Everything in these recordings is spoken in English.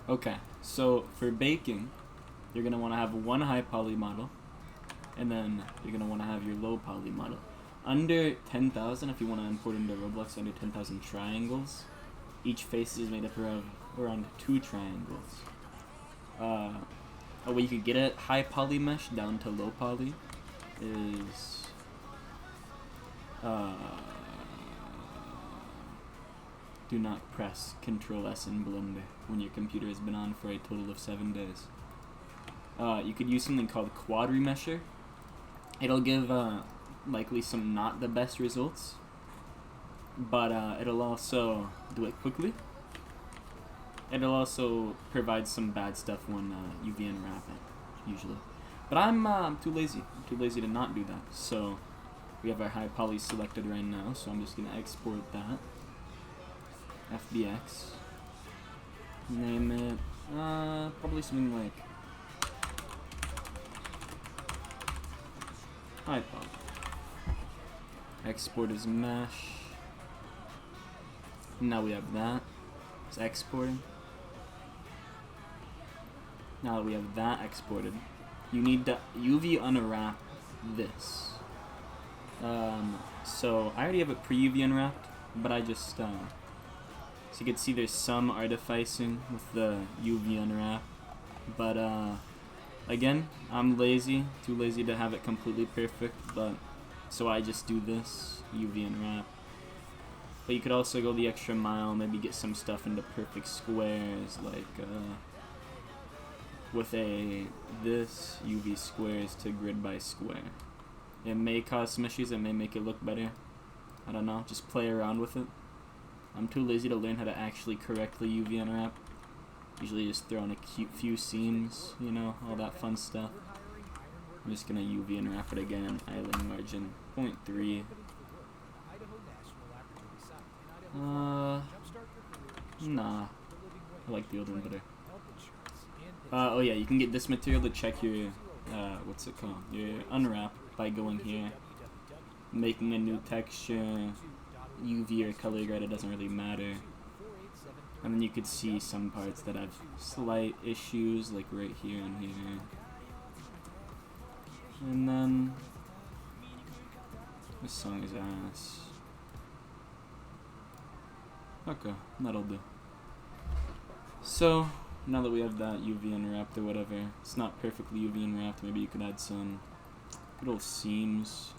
Okay, so for baking, you're gonna want to have one high poly model, and then you're gonna want to have your low poly model. Under 10,000, if you want to import into Roblox, under 10,000 triangles, each face is made up of around 2 triangles. A way you could get a high poly mesh down to low poly is do not press Control S in Blender when your computer has been on for a total of 7 days. You could use something called Quad Remesher. It'll give likely some not the best results, but it'll also do it quickly. It'll also provide some bad stuff when UV unwrap it, usually. But I'm too lazy. I'm too lazy to not do that. So we have our high poly selected right now, so I'm just gonna export that. FBX. Name it probably something like high poly. Export as mesh. Now we have that. It's exporting. Now that we have that exported, you need to UV unwrap this. So I already have it pre-UV unwrapped, but I just so you can see there's some artificing with the UV unwrap, but again, I'm lazy, too lazy to have it completely perfect, but so I just do this UV unwrap. But you could also go the extra mile, maybe get some stuff into perfect squares, like with this UV squares to grid by square. It may cause some issues, it may make it look better. I don't know, just play around with it. I'm too lazy to learn how to actually correctly UV unwrap. Usually just throw in a cute few seams, you know, all that fun stuff. I'm just gonna UV unwrap it again, island margin 0.3. Nah. I like the old one better. Oh yeah, you can get this material to check your, what's it called? Your unwrap by going here, making a new texture, UV or color grade, it doesn't really matter. And then you could see some parts that have slight issues, like right here and here. And then, this song is ass. Okay, that'll do. So, now that we have that UV unwrapped or whatever, it's not perfectly UV unwrapped, maybe you could add some little seams.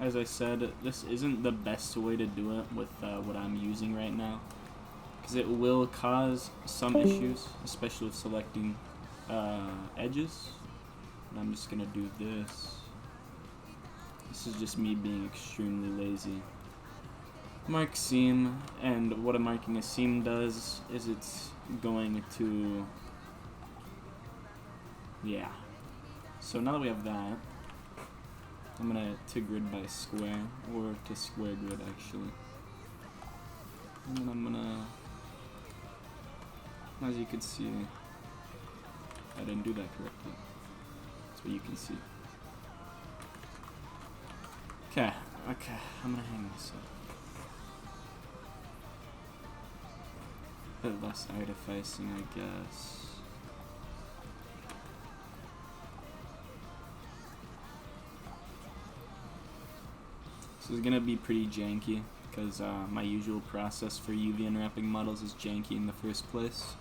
As I said, this isn't the best way to do it with what I'm using right now, because it will cause some issues, especially with selecting edges. And I'm just gonna do this. This is just me being extremely lazy. Mark seam, and what a marking a seam does is it's going to, yeah. So now that we have that, I'm gonna to grid by square, or to square grid actually. And then I'm gonna, as you can see, I didn't do that correctly. That's what you can see. Okay, I'm gonna hang this up. Bit less artificing, I guess. This is gonna be pretty janky, because my usual process for UV unwrapping models is janky in the first place.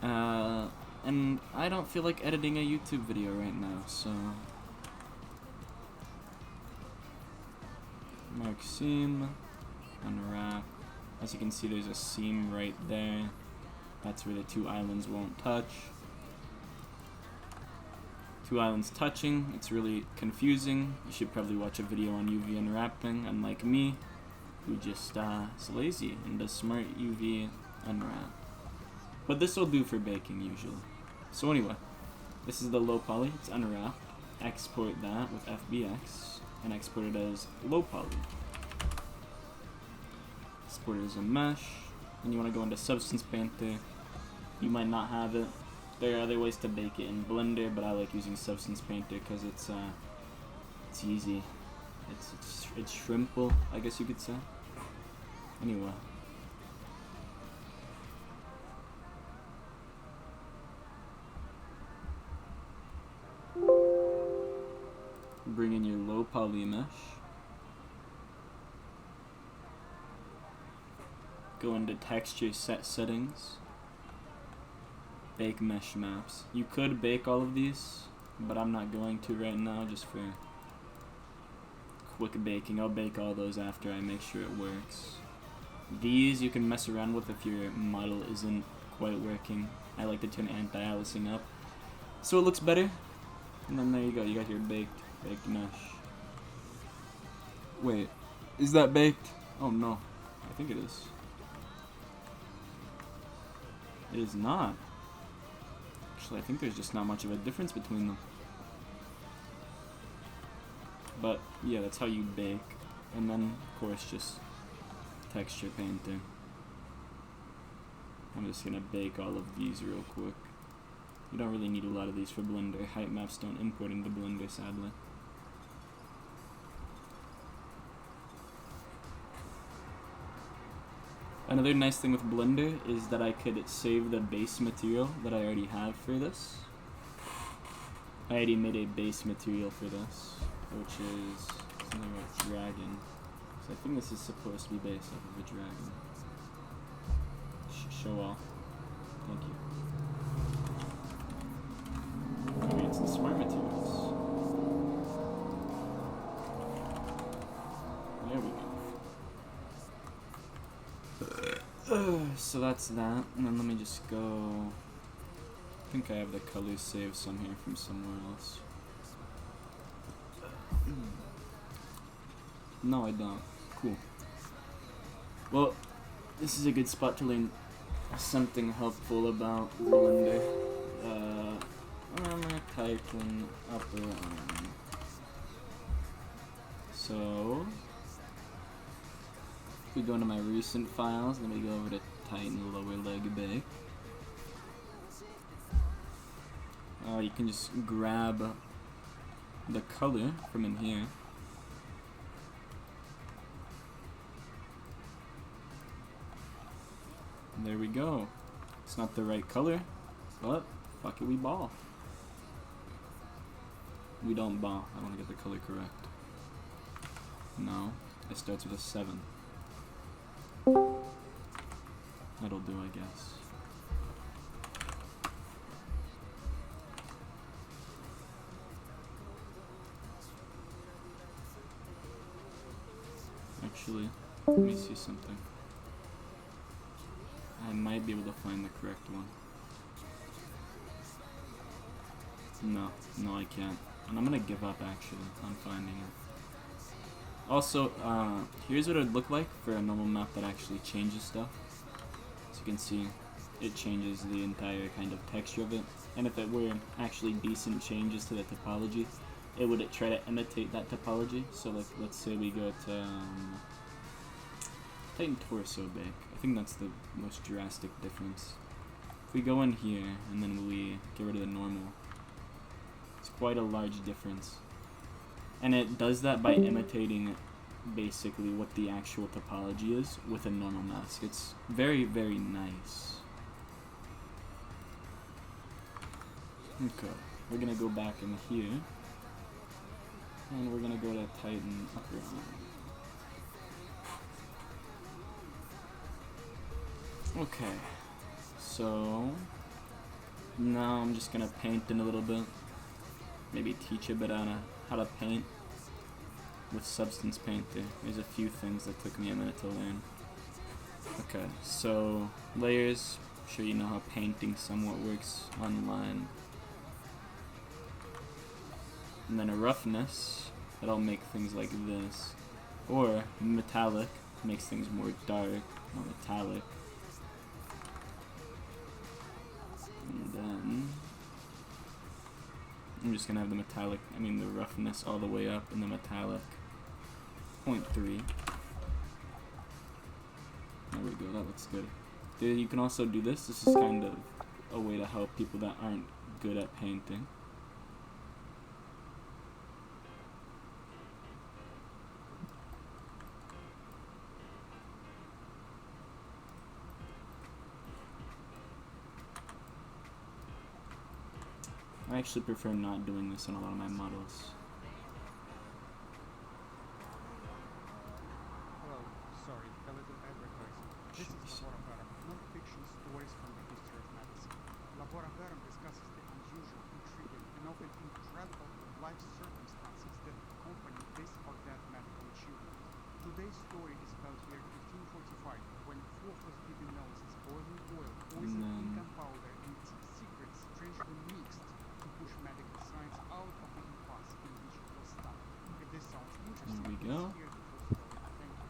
And I don't feel like editing a YouTube video right now, so... Mark seam, unwrap. As you can see, there's a seam right there. That's where the 2 islands won't touch. 2 islands touching, it's really confusing. You should probably watch a video on UV unwrapping, unlike me, who just is lazy and does smart UV unwrap. But this will do for baking usually. So anyway, this is the low poly, it's unwrapped. Export that with FBX and export it as low poly. Export it as a mesh, and you want to go into Substance Painter. You might not have it. There are other ways to bake it in Blender, but I like using Substance Painter because it's easy. It's shrimpable, I guess you could say. Anyway. Bring in your low poly mesh. Go into texture set settings. Bake mesh maps. You could bake all of these, but I'm not going to right now, just for quick baking. I'll bake all those after I make sure it works. These you can mess around with if your model isn't quite working. I like to turn anti-aliasing up so it looks better. And then there you go, you got your baked mesh. Wait, is that baked? Oh no, I think it is. It is not. Actually, I think there's just not much of a difference between them. But yeah, that's how you bake. And then, of course, just texture painting. I'm just gonna bake all of these real quick. You don't really need a lot of these for Blender. Height maps don't import into Blender, sadly. Another nice thing with Blender is that I could save the base material that I already have for this. I already made a base material for this, which is something about dragon. So I think this is supposed to be based off of a dragon. Show off. Thank you. Okay, it's the smart materials. There we go. So that's that, and then let me just go. I think I have the colors saved some here from somewhere else. No, I don't. Cool. Well, this is a good spot to learn something helpful about Blender. I'm gonna type in upper arm. So we go into my recent files, then we go over to Titan lower leg bake. You can just grab the color from in here. And there we go. It's not the right color, but fuck it, we ball. We don't ball. I want to get the color correct. No, it starts with a 7. That'll do, I guess. Actually, let me see something. I might be able to find the correct one. No, I can't. And I'm gonna give up, actually, on finding it. Also, here's what it would look like for a normal map that actually changes stuff. As you can see, it changes the entire kind of texture of it. And if it were actually decent changes to the topology, it would try to imitate that topology. So like, let's say we go to Titan torso bake. I think that's the most drastic difference. If we go in here and then we get rid of the normal, it's quite a large difference. And it does that by imitating basically what the actual topology is with a normal mask. It's very, very nice. Okay, we're gonna go back in here, and we're gonna go to Titan upper arm. Okay, so now I'm just gonna paint in a little bit. Maybe teach a bit on how to paint with Substance Painter. There's a few things that took me a minute to learn. Okay, so layers, I'm sure you know how painting somewhat works online. And then a roughness, that'll make things like this. Or metallic, makes things more dark, more metallic. And then I'm just gonna have the roughness all the way up, and the metallic 0.3. There we go, that looks good. You can also do this. This is kind of a way to help people that aren't good at painting. I actually prefer not doing this on a lot of my models. Hello, sorry, a little advertising. This is Laboratorium, non-fiction stories from the history of medicine. Laboratorium discusses the unusual, intriguing, and often incredible life circumstances that accompany this or that medical achievement. Today's story is about year 1545, when fluff was given noses, boiling oil, poison, income powder, and secrets strangely mixed to push medical science out of the impasse in which it was stuck. If this sounds interesting, There we please go. hear the full story. Thank you.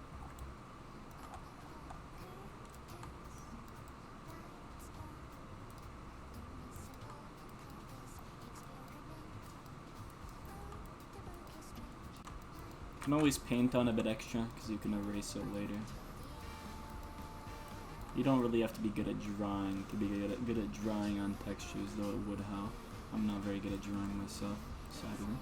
You can always paint on a bit extra because you can erase it later. You don't really have to be good at drawing to be good at drawing on textures, though it would help. I'm not very good at drawing myself, sadly.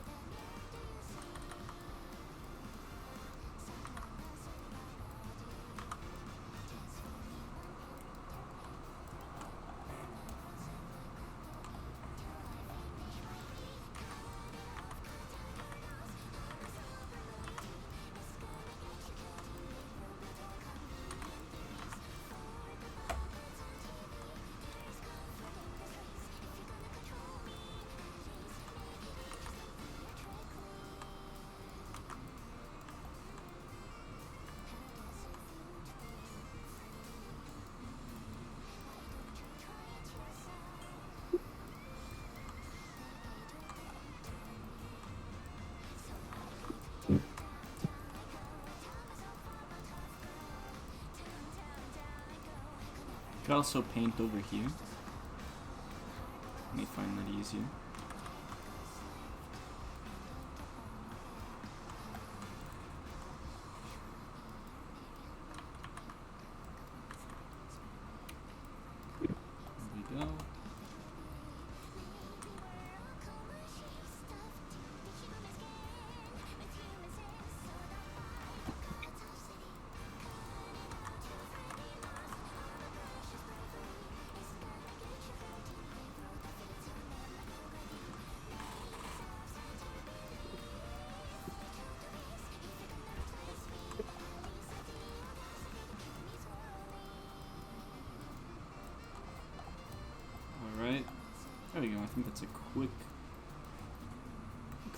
Could also paint over here. Let me find that easier. There we go. Alright, there we go. I think that's a quick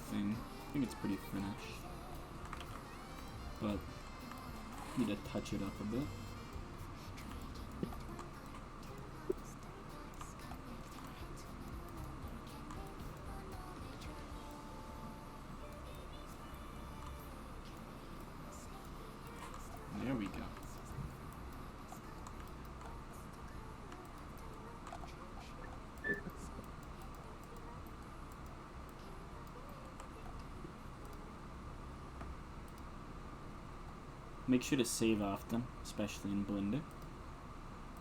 thing. I think it's pretty finished. But, need to touch it up a bit. There we go. Make sure to save often, especially in Blender.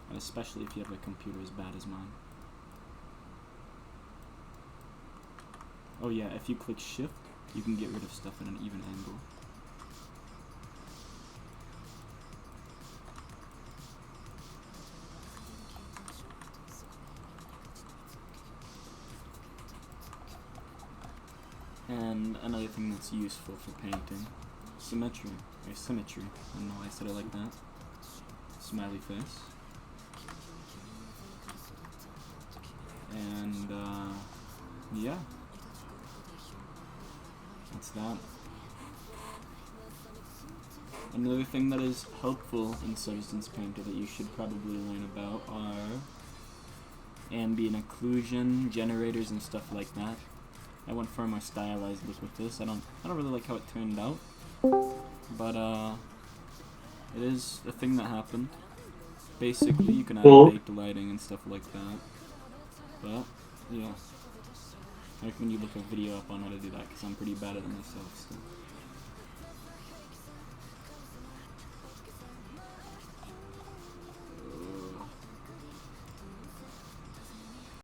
And especially if you have a computer as bad as mine. Oh yeah, if you click shift, you can get rid of stuff at an even angle. And another thing that's useful for painting, symmetry. I don't know why I said it like that. Smiley face. And, yeah. That's that. Another thing that is helpful in Substance Painter that you should probably learn about are ambient occlusion, generators, and stuff like that. I went for a more stylized look with this. I don't really like how it turned out, but it is a thing that happened. Basically, you can add baked lighting and stuff like that. But yeah, I recommend you look a video up on how to do that because I'm pretty bad at it myself still.